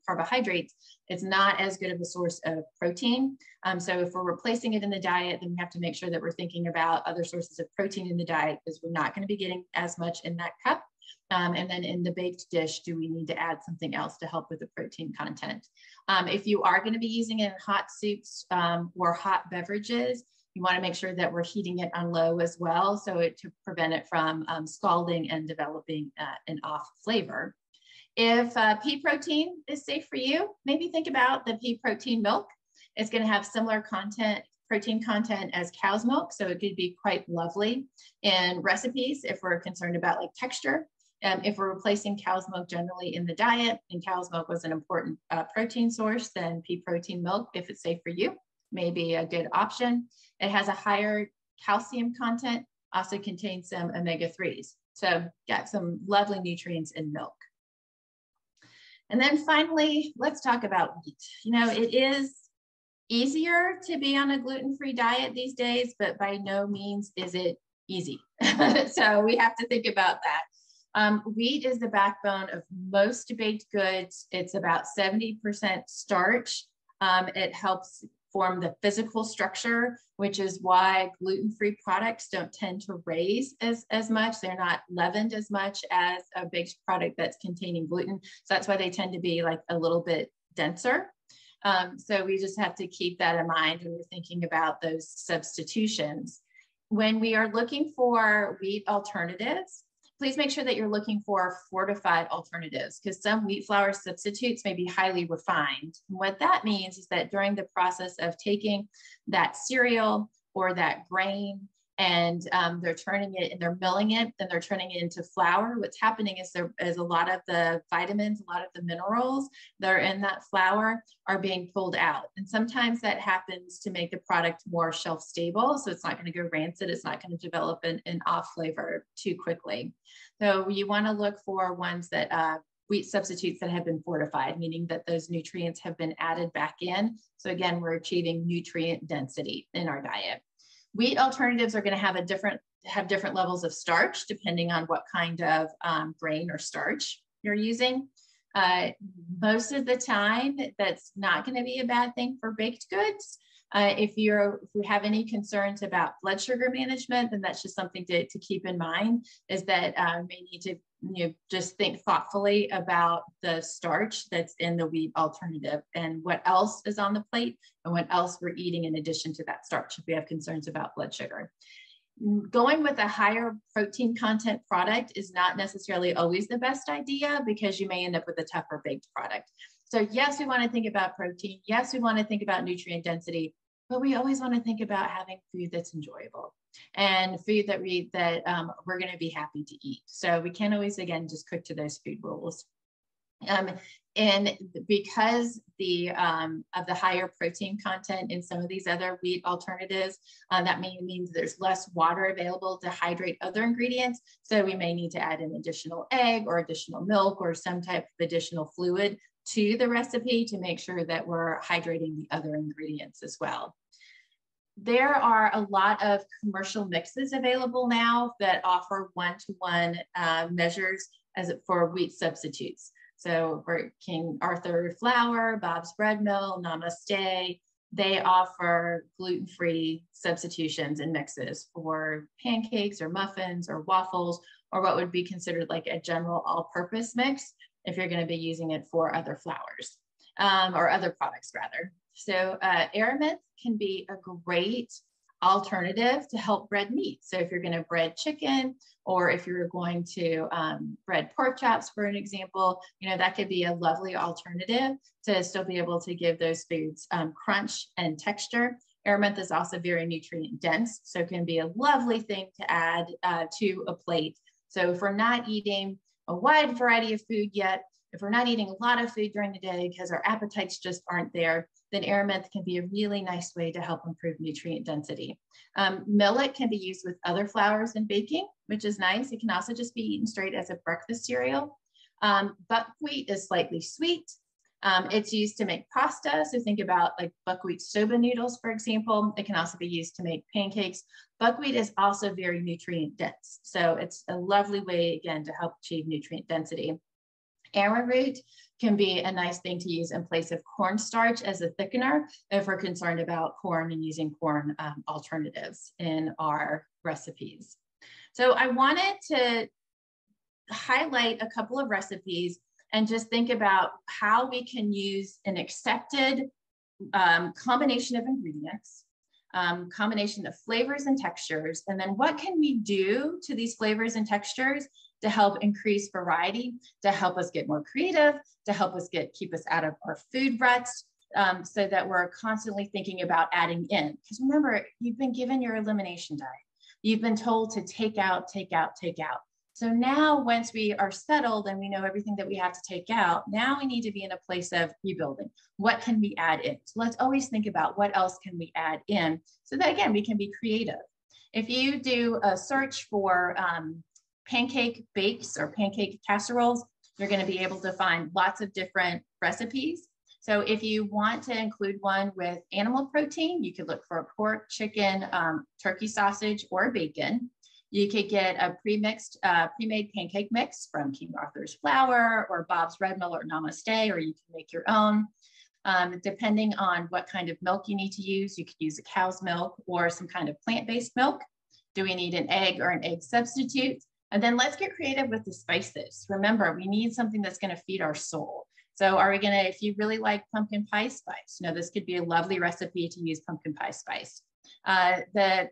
carbohydrates, it's not as good of a source of protein. So if we're replacing it in the diet, then we have to make sure that we're thinking about other sources of protein in the diet, because we're not going to be getting as much in that cup. And then in the baked dish, do we need to add something else to help with the protein content? If you are going to be using it in hot soups or hot beverages, you want to make sure that we're heating it on low as well, to prevent it from scalding and developing an off flavor. If pea protein is safe for you, maybe think about the pea protein milk. It's going to have similar protein content as cow's milk, so it could be quite lovely in recipes if we're concerned about like texture. If we're replacing cow's milk generally in the diet, and cow's milk was an important protein source, then pea protein milk, if it's safe for you, may be a good option. It has a higher calcium content, also contains some omega-3s. So got some lovely nutrients in milk. And then finally, let's talk about wheat. You know, it is easier to be on a gluten-free diet these days, but by no means is it easy. So we have to think about that. Wheat is the backbone of most baked goods. It's about 70% starch. It helps form the physical structure, which is why gluten-free products don't tend to raise as much. They're not leavened as much as a baked product that's containing gluten. So that's why they tend to be like a little bit denser. So we just have to keep that in mind when we're thinking about those substitutions. When we are looking for wheat alternatives, please make sure that you're looking for fortified alternatives, because some wheat flour substitutes may be highly refined. And what that means is that during the process of taking that cereal or that grain and they're turning it and they're milling it, then they're turning it into flour. What's happening is there is a lot of the vitamins, a lot of the minerals that are in that flour are being pulled out. And sometimes that happens to make the product more shelf stable. So it's not going to go rancid. It's not going to develop an off flavor too quickly. So you want to look for ones that wheat substitutes that have been fortified, meaning that those nutrients have been added back in. So again, we're achieving nutrient density in our diet. Wheat alternatives are going to have different levels of starch depending on what kind of grain or starch you're using. Most of the time, that's not going to be a bad thing for baked goods. If we have any concerns about blood sugar management, then that's just something to keep in mind, is that we need to just think thoughtfully about the starch that's in the wheat alternative and what else is on the plate and what else we're eating in addition to that starch if we have concerns about blood sugar. Going with a higher protein content product is not necessarily always the best idea, because you may end up with a tougher baked product. So yes, we want to think about protein. Yes, we want to think about nutrient density, but we always want to think about having food that's enjoyable and food that we're going to be happy to eat. So we can't always, again, just cook to those food rules. And because of the higher protein content in some of these other wheat alternatives, that means there's less water available to hydrate other ingredients. So we may need to add an additional egg or additional milk or some type of additional fluid to the recipe to make sure that we're hydrating the other ingredients as well. There are a lot of commercial mixes available now that offer one-to-one measures for wheat substitutes. So for King Arthur flour, Bob's Bread Mill, Namaste, they offer gluten-free substitutions and mixes for pancakes or muffins or waffles, or what would be considered like a general all-purpose mix if you're going to be using it for other flours or other products rather. So Aramis can be a great alternative to help bread meat. So if you're going to bread chicken, or if you're going to bread pork chops, for an example, that could be a lovely alternative to still be able to give those foods crunch and texture. Aramis is also very nutrient dense, so it can be a lovely thing to add to a plate. So if we're not eating a wide variety of food yet, if we're not eating a lot of food during the day because our appetites just aren't there, then Aramis can be a really nice way to help improve nutrient density. Millet can be used with other flours in baking, which is nice. It can also just be eaten straight as a breakfast cereal. Buckwheat is slightly sweet. It's used to make pasta. So think about like buckwheat soba noodles, for example. It can also be used to make pancakes. Buckwheat is also very nutrient dense. So it's a lovely way, again, to help achieve nutrient density. Arrowroot can be a nice thing to use in place of cornstarch as a thickener if we're concerned about corn and using corn alternatives in our recipes. So I wanted to highlight a couple of recipes and just think about how we can use an accepted combination of ingredients, combination of flavors and textures, and then what can we do to these flavors and textures to help increase variety, to help us get more creative, to help us keep us out of our food ruts, so that we're constantly thinking about adding in. Because remember, you've been given your elimination diet. You've been told to take out, take out, take out. So now once we are settled and we know everything that we have to take out, now we need to be in a place of rebuilding. What can we add in? So let's always think about what else can we add in so that, again, we can be creative. If you do a search for pancake bakes or pancake casseroles, you're going to be able to find lots of different recipes. So if you want to include one with animal protein, you could look for a pork, chicken, turkey sausage, or bacon. You could get a pre-made pancake mix from King Arthur's Flour or Bob's Red Mill or Namaste, or you can make your own. Depending on what kind of milk you need to use, you could use a cow's milk or some kind of plant-based milk. Do we need an egg or an egg substitute? And then let's get creative with the spices. Remember, we need something that's going to feed our soul. So are we going to, if you really like pumpkin pie spice, this could be a lovely recipe to use pumpkin pie spice.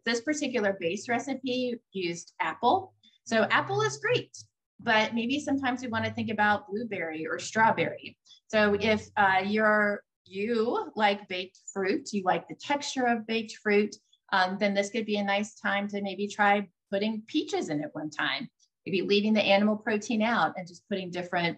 This particular base recipe used apple. So apple is great, but maybe sometimes we want to think about blueberry or strawberry. So if you like baked fruit, you like the texture of baked fruit, then this could be a nice time to maybe try putting peaches in it one time, maybe leaving the animal protein out and just putting different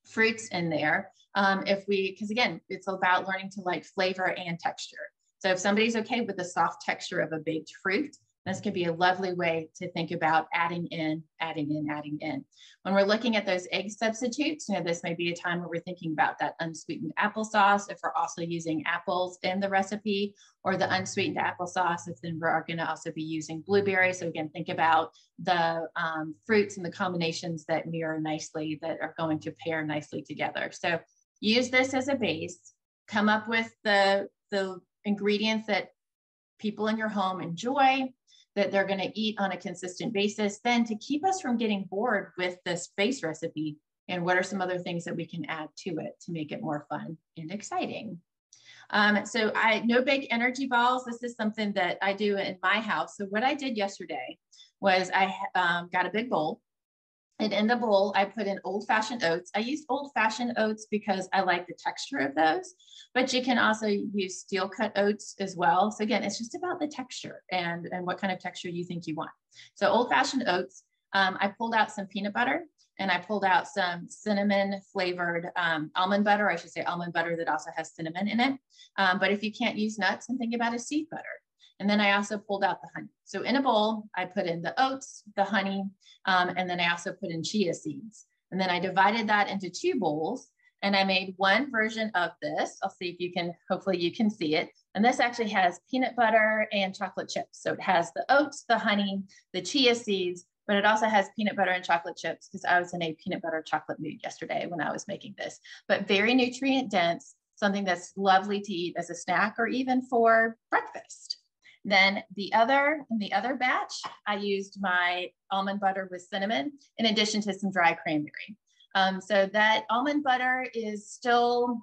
fruits in there. Because again, it's about learning to like flavor and texture. So if somebody's okay with the soft texture of a baked fruit, this could be a lovely way to think about adding in. When we're looking at those egg substitutes, this may be a time where we're thinking about that unsweetened applesauce if we're also using apples in the recipe, or the unsweetened applesauce if then we're going to also be using blueberries. So again, think about the fruits and the combinations that mirror nicely, that are going to pair nicely together. So use this as a base, come up with the ingredients that people in your home enjoy, that they're going to eat on a consistent basis, then to keep us from getting bored with this base recipe, and what are some other things that we can add to it to make it more fun and exciting. So no big energy balls. This is something that I do in my house. So what I did yesterday was I got a big bowl, and in the bowl, I put in old-fashioned oats. I used old-fashioned oats because I like the texture of those, but you can also use steel-cut oats as well. So again, it's just about the texture and what kind of texture you think you want. So old-fashioned oats, I pulled out some peanut butter, and I pulled out some cinnamon-flavored almond butter. I should say almond butter that also has cinnamon in it. But if you can't use nuts, I'm thinking about a seed butter. And then I also pulled out the honey. So in a bowl, I put in the oats, the honey, and then I also put in chia seeds. And then I divided that into 2 bowls, and I made one version of this. I'll see if you can, hopefully you can see it. And this actually has peanut butter and chocolate chips. So it has the oats, the honey, the chia seeds, but it also has peanut butter and chocolate chips, because I was in a peanut butter chocolate mood yesterday when I was making this. But very nutrient dense, something that's lovely to eat as a snack or even for breakfast. Then the other batch, I used my almond butter with cinnamon in addition to some dry cranberry. So that almond butter is still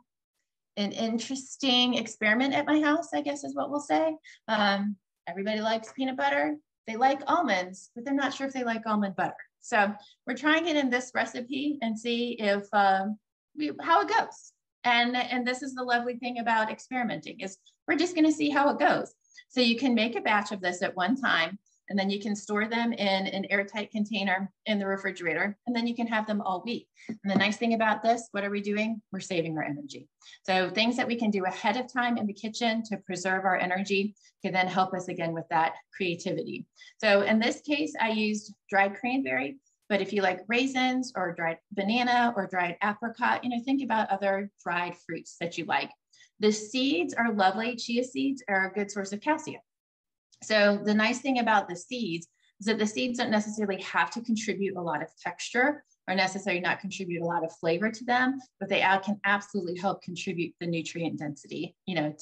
an interesting experiment at my house, I guess is what we'll say. Everybody likes peanut butter. They like almonds, but they're not sure if they like almond butter. So we're trying it in this recipe and see if how it goes. And this is the lovely thing about experimenting, is we're just going to see how it goes. So you can make a batch of this at one time, and then you can store them in an airtight container in the refrigerator, and then you can have them all week. And the nice thing about this, what are we doing? We're saving our energy. So things that we can do ahead of time in the kitchen to preserve our energy can then help us again with that creativity. So in this case, I used dried cranberry, but if you like raisins or dried banana or dried apricot, think about other dried fruits that you like. The seeds are lovely. Chia seeds are a good source of calcium. So the nice thing about the seeds is that the seeds don't necessarily have to contribute a lot of texture or necessarily not contribute a lot of flavor to them, but they can absolutely help contribute the nutrient density, to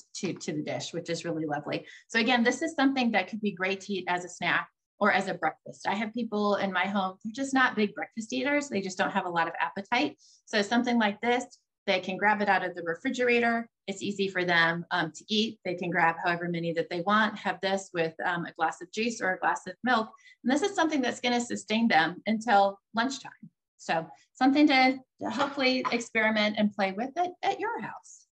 the dish, which is really lovely. So again, this is something that could be great to eat as a snack or as a breakfast. I have people in my home, they're just not big breakfast eaters. They just don't have a lot of appetite. So something like this, they can grab it out of the refrigerator. It's easy for them to eat. They can grab however many that they want, have this with a glass of juice or a glass of milk. And this is something that's going to sustain them until lunchtime. So something to hopefully experiment and play with it at your house.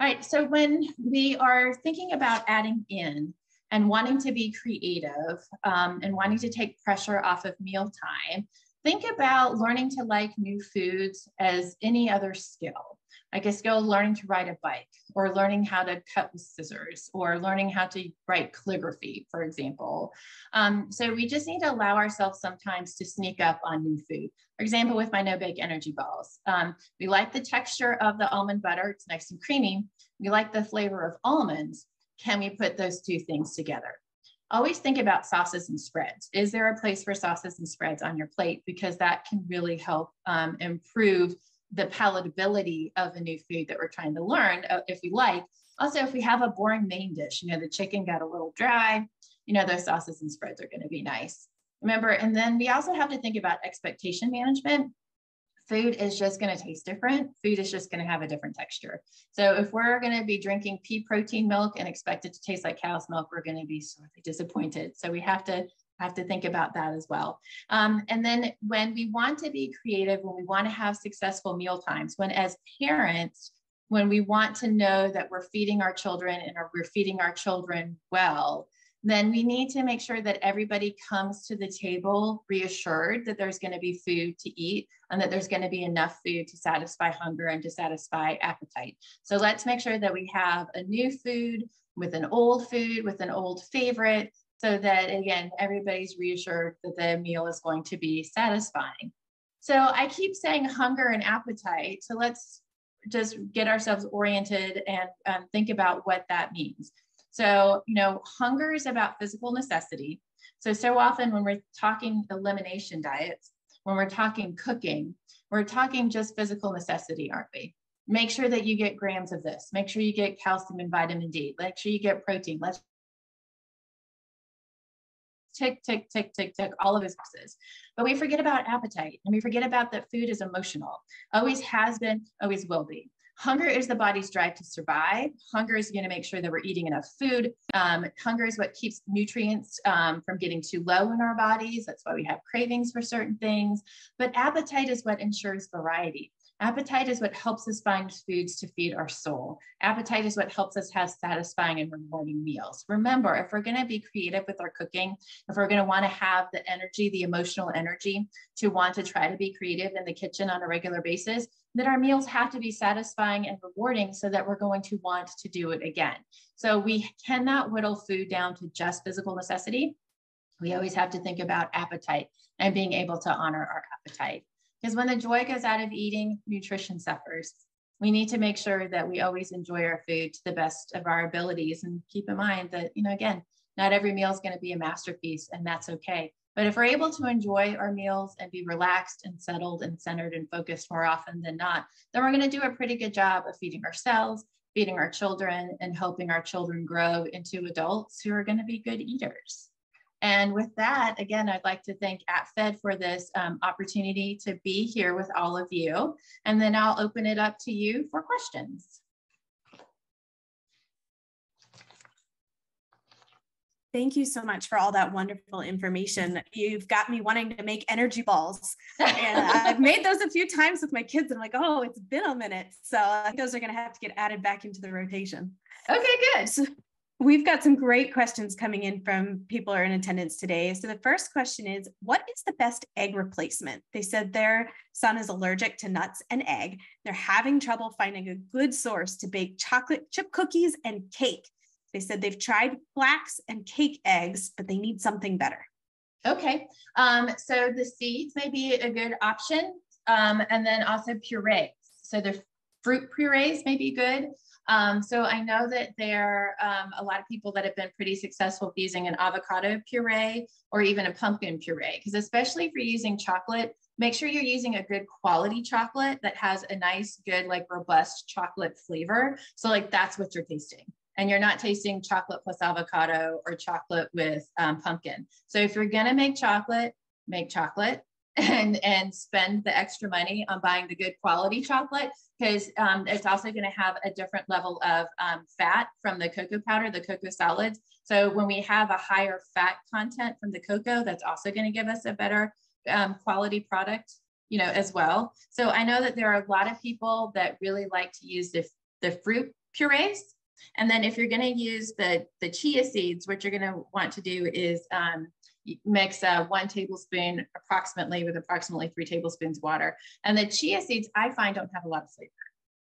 All right, so when we are thinking about adding in and wanting to be creative and wanting to take pressure off of mealtime, think about learning to like new foods as any other skill, like a skill learning to ride a bike, or learning how to cut with scissors, or learning how to write calligraphy, for example. So we just need to allow ourselves sometimes to sneak up on new food. For example, with my no-bake energy balls, we like the texture of the almond butter. It's nice and creamy. We like the flavor of almonds. Can we put those two things together? Always think about sauces and spreads. Is there a place for sauces and spreads on your plate? Because that can really help improve the palatability of a new food that we're trying to learn if we like. Also, if we have a boring main dish, the chicken got a little dry, those sauces and spreads are going to be nice. Remember, and then we also have to think about expectation management. Food is just going to taste different. Food is just going to have a different texture. So if we're going to be drinking pea protein milk and expect it to taste like cow's milk, we're going to be sorely disappointed. So we have to think about that as well. And then when we want to be creative, when we want to have successful meal times, when as parents, when we want to know that we're feeding our children and we're feeding our children well, then we need to make sure that everybody comes to the table reassured that there's going to be food to eat and that there's going to be enough food to satisfy hunger and to satisfy appetite. So let's make sure that we have a new food with an old food, with an old favorite, so that, again, everybody's reassured that the meal is going to be satisfying. So I keep saying hunger and appetite. So let's just get ourselves oriented and think about what that means. So, hunger is about physical necessity. So often when we're talking elimination diets, when we're talking cooking, we're talking just physical necessity, aren't we? Make sure that you get grams of this. Make sure you get calcium and vitamin D. Make sure you get protein. Let's tick, tick, tick, tick, tick, all of those boxes. But we forget about appetite, and we forget about that food is emotional. Always has been, always will be. Hunger is the body's drive to survive. Hunger is going to make sure that we're eating enough food. Hunger is what keeps nutrients from getting too low in our bodies. That's why we have cravings for certain things. But appetite is what ensures variety. Appetite is what helps us find foods to feed our soul. Appetite is what helps us have satisfying and rewarding meals. Remember, if we're going to be creative with our cooking, if we're going to want to have the energy, the emotional energy to want to try to be creative in the kitchen on a regular basis, then our meals have to be satisfying and rewarding so that we're going to want to do it again. So we cannot whittle food down to just physical necessity. We always have to think about appetite and being able to honor our appetite. Because when the joy goes out of eating, nutrition suffers. We need to make sure that we always enjoy our food to the best of our abilities, and keep in mind that, again, not every meal is going to be a masterpiece, and that's okay. But if we're able to enjoy our meals and be relaxed and settled and centered and focused more often than not, then we're going to do a pretty good job of feeding ourselves, feeding our children, and helping our children grow into adults who are going to be good eaters. And with that, again, I'd like to thank APFED for this opportunity to be here with all of you. And then I'll open it up to you for questions.
Thank you so much for all that wonderful information. You've got me wanting to make energy balls. And I've made those a few times with my kids. And I'm like, oh, it's been a minute. So I think those are going to have to get added back into the rotation.
Okay, good.
So we've got some great questions coming in from people who are in attendance today. So the first question is, what is the best egg replacement? They said their son is allergic to nuts and egg. They're having trouble finding a good source to bake chocolate chip cookies and cake. They said they've tried flax and cake eggs, but they need something better.
Okay, so the seeds may be a good option. And then also purees. So the fruit purees may be good. So I know that there are a lot of people that have been pretty successful using an avocado puree or even a pumpkin puree, because especially if you're using chocolate, make sure you're using a good quality chocolate that has a nice, good, robust chocolate flavor. So that's what you're tasting. And you're not tasting chocolate plus avocado or chocolate with pumpkin. So if you're gonna make chocolate and spend the extra money on buying the good quality chocolate, because it's also going to have a different level of fat from the cocoa powder, the cocoa solids. So when we have a higher fat content from the cocoa, that's also going to give us a better quality product, as well. So I know that there are a lot of people that really like to use the fruit purees. And then if you're going to use the chia seeds, what you're going to want to do is mix 1 tablespoon approximately with approximately 3 tablespoons water. And the chia seeds, I find, don't have a lot of flavor.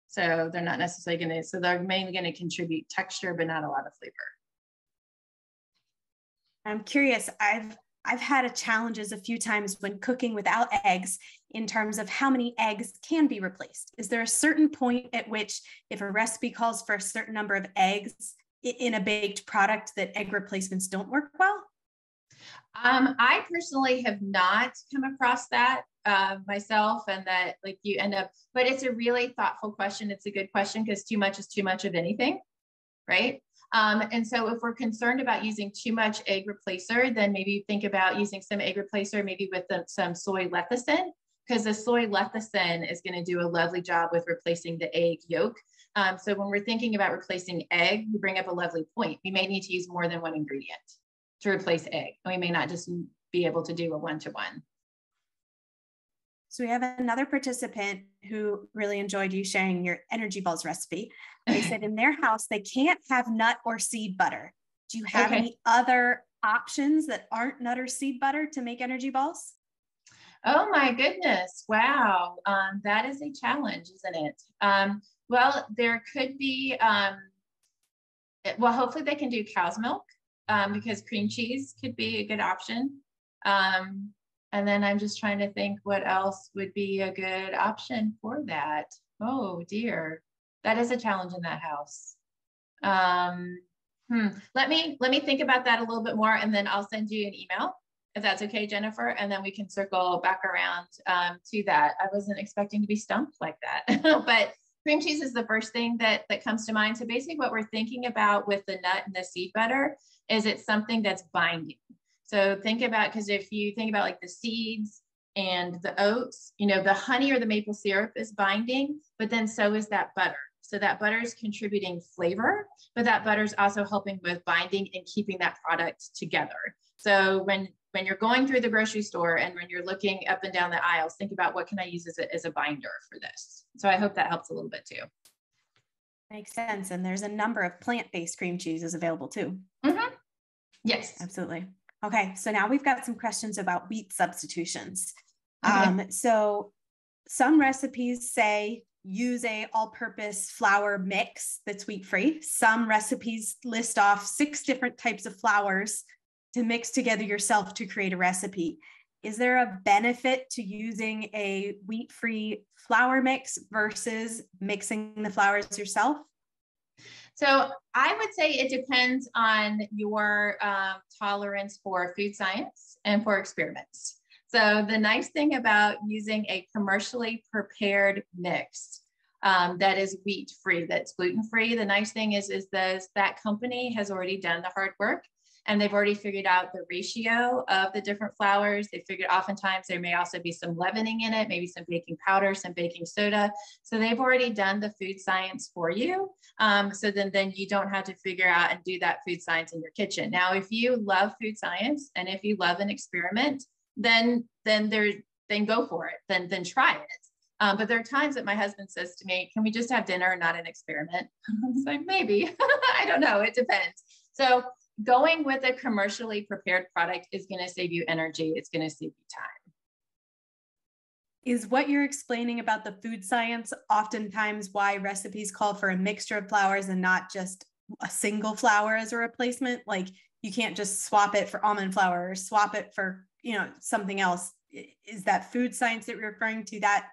So they're not necessarily going to, so they're mainly going to contribute texture, but not a lot of flavor.
I'm curious, I've had challenges a few times when cooking without eggs in terms of how many eggs can be replaced. Is there a certain point at which, if a recipe calls for a certain number of eggs in a baked product, that egg replacements don't work well?
I personally have not come across that myself, and that like you end up, but it's a really thoughtful question. It's a good question because too much is too much of anything, right? And so if we're concerned about using too much egg replacer, then maybe think about using some egg replacer, maybe with some soy lecithin, because the soy lecithin is going to do a lovely job with replacing the egg yolk. So when we're thinking about replacing egg, you bring up a lovely point. We may need to use more than one ingredient to replace egg. And we may not just be able to do a 1-to-1.
So we have another participant who really enjoyed you sharing your energy balls recipe. They said in their house, they can't have nut or seed butter. Do you have any other options that aren't nut or seed butter to make energy balls?
Oh my goodness. Wow. That is a challenge, isn't it? Well, there could be, well, hopefully they can do cow's milk, because cream cheese could be a good option. And then I'm just trying to think what else would be a good option for that. Oh dear, that is a challenge in that house. Let me think about that a little bit more, and then I'll send you an email if that's okay, Jennifer, and then we can circle back around to that. I wasn't expecting to be stumped like that, but cream cheese is the first thing that comes to mind. So basically what we're thinking about with the nut and the seed butter is it's something that's binding. So think about, because if you think about like the seeds and the oats, you know, the honey or the maple syrup is binding, but then so is that butter. So that butter is contributing flavor, but that butter is also helping with binding and keeping that product together. So when you're going through the grocery store and when you're looking up and down the aisles, think about what can I use as a binder for this. So I hope that helps a little bit too.
Makes sense. And there's a number of plant-based cream cheeses available too.
Mm-hmm. Yes.
Absolutely. Okay, so now we've got some questions about wheat substitutions.
Okay.
So some recipes say use a all-purpose flour mix that's wheat-free. Some recipes list off 6 different types of flours to mix together yourself to create a recipe. Is there a benefit to using a wheat-free flour mix versus mixing the flours yourself?
So I would say it depends on your tolerance for food science and for experiments. So the nice thing about using a commercially prepared mix that is wheat-free, that's gluten-free, the nice thing is that company has already done the hard work, and they've already figured out the ratio of the different flours. They figured oftentimes there may also be some leavening in it, maybe some baking powder, some baking soda. So they've already done the food science for you. So then you don't have to figure out and do that food science in your kitchen. Now, if you love food science and if you love an experiment, then go for it, then try it. But there are times that my husband says to me, can we just have dinner and not an experiment? I was like, maybe, I don't know, it depends. So going with a commercially prepared product is going to save you energy. It's going to save you time.
Is what you're explaining about the food science oftentimes why recipes call for a mixture of flours and not just a single flour as a replacement? Like you can't just swap it for almond flour or swap it for, something else. Is that food science that you're referring to that?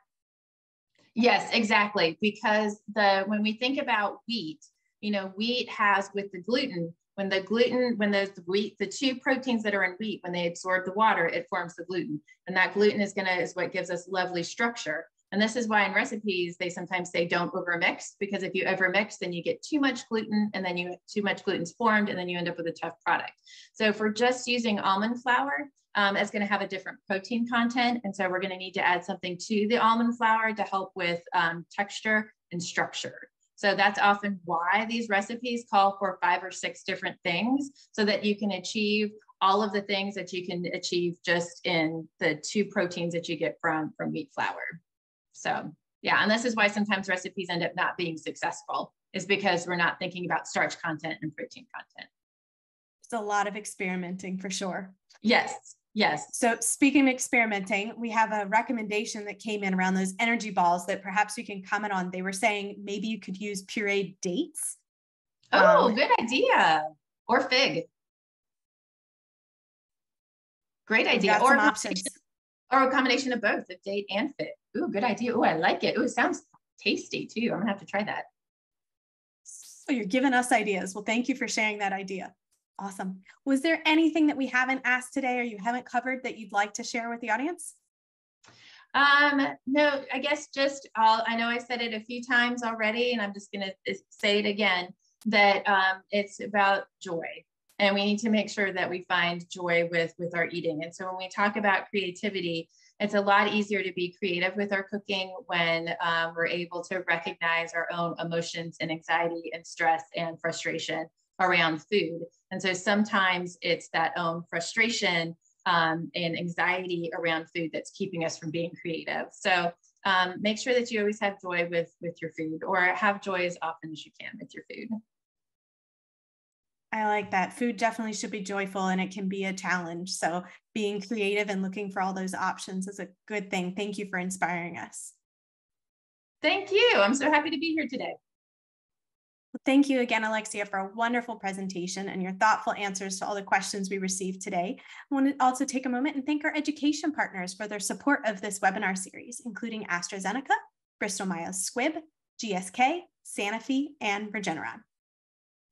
Yes, exactly. Because when we think about wheat, wheat has with the gluten, when there's the wheat, the 2 proteins that are in wheat, when they absorb the water, it forms the gluten. And that gluten is what gives us lovely structure. And this is why in recipes, they sometimes say don't overmix, because if you overmix, then you get too much gluten and then too much gluten's formed and then you end up with a tough product. So if we're just using almond flour, it's going to have a different protein content. And so we're going to need to add something to the almond flour to help with texture and structure. So that's often why these recipes call for 5 or 6 different things so that you can achieve all of the things that you can achieve just in the 2 proteins that you get from wheat flour. So yeah, and this is why sometimes recipes end up not being successful, is because we're not thinking about starch content and protein content.
It's a lot of experimenting for sure.
Yes. Yes.
So speaking of experimenting, we have a recommendation that came in around those energy balls that perhaps you can comment on. They were saying maybe you could use pureed dates.
Oh, good idea. Or fig. Great idea.
Or options.
Or a combination of both, of date and fig. Ooh, good idea. Ooh, I like it. Ooh, it sounds tasty too. I'm gonna have to try that.
So you're giving us ideas. Well, thank you for sharing that idea. Awesome. Was there anything that we haven't asked today or you haven't covered that you'd like to share with the audience?
No, I guess just I know I said it a few times already, and I'm just going to say it again, that it's about joy. And we need to make sure that we find joy with our eating. And so when we talk about creativity, it's a lot easier to be creative with our cooking when we're able to recognize our own emotions and anxiety and stress and frustration around food. And so sometimes it's that own frustration and anxiety around food that's keeping us from being creative. So make sure that you always have joy with your food, or have joy as often as you can with your food.
I like that. Food definitely should be joyful, and it can be a challenge. So being creative and looking for all those options is a good thing. Thank you for inspiring us.
Thank you. I'm so happy to be here today.
Well, thank you again, Alexia, for a wonderful presentation and your thoughtful answers to all the questions we received today. I want to also take a moment and thank our education partners for their support of this webinar series, including AstraZeneca, Bristol Myers Squibb, GSK, Sanofi, and Regeneron.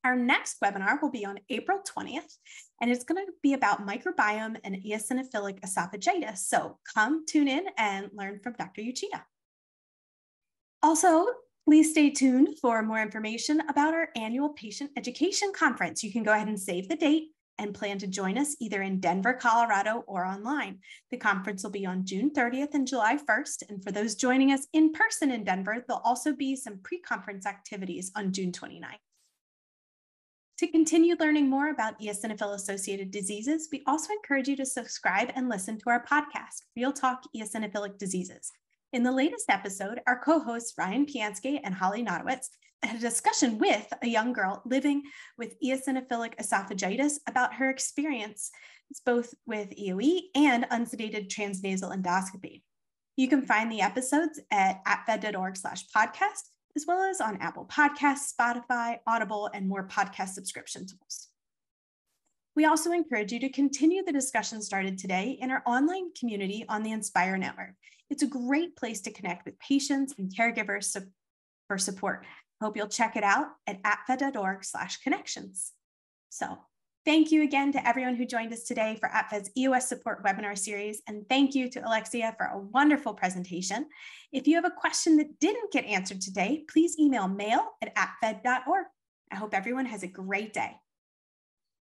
Our next webinar will be on April 20th, and it's going to be about microbiome and eosinophilic esophagitis. So come tune in and learn from Dr. Uchida. Also, please stay tuned for more information about our annual patient education conference. You can go ahead and save the date and plan to join us either in Denver, Colorado, or online. The conference will be on June 30th and July 1st. And for those joining us in person in Denver, there'll also be some pre-conference activities on June 29th. To continue learning more about eosinophil-associated diseases, we also encourage you to subscribe and listen to our podcast, Real Talk Eosinophilic Diseases. In the latest episode, our co-hosts Ryan Piansky and Holly Notowitz had a discussion with a young girl living with eosinophilic esophagitis about her experience both with EOE and unsedated transnasal endoscopy. You can find the episodes at apfed.org/podcast, as well as on Apple Podcasts, Spotify, Audible, and more podcast subscription tools. We also encourage you to continue the discussion started today in our online community on the Inspire Network. It's a great place to connect with patients and caregivers for support. I hope you'll check it out at apfed.org/connections. So thank you again to everyone who joined us today for APFED's Eos Support Webinar Series. And thank you to Alexia for a wonderful presentation. If you have a question that didn't get answered today, please email mail@apfed.org. I hope everyone has a great day.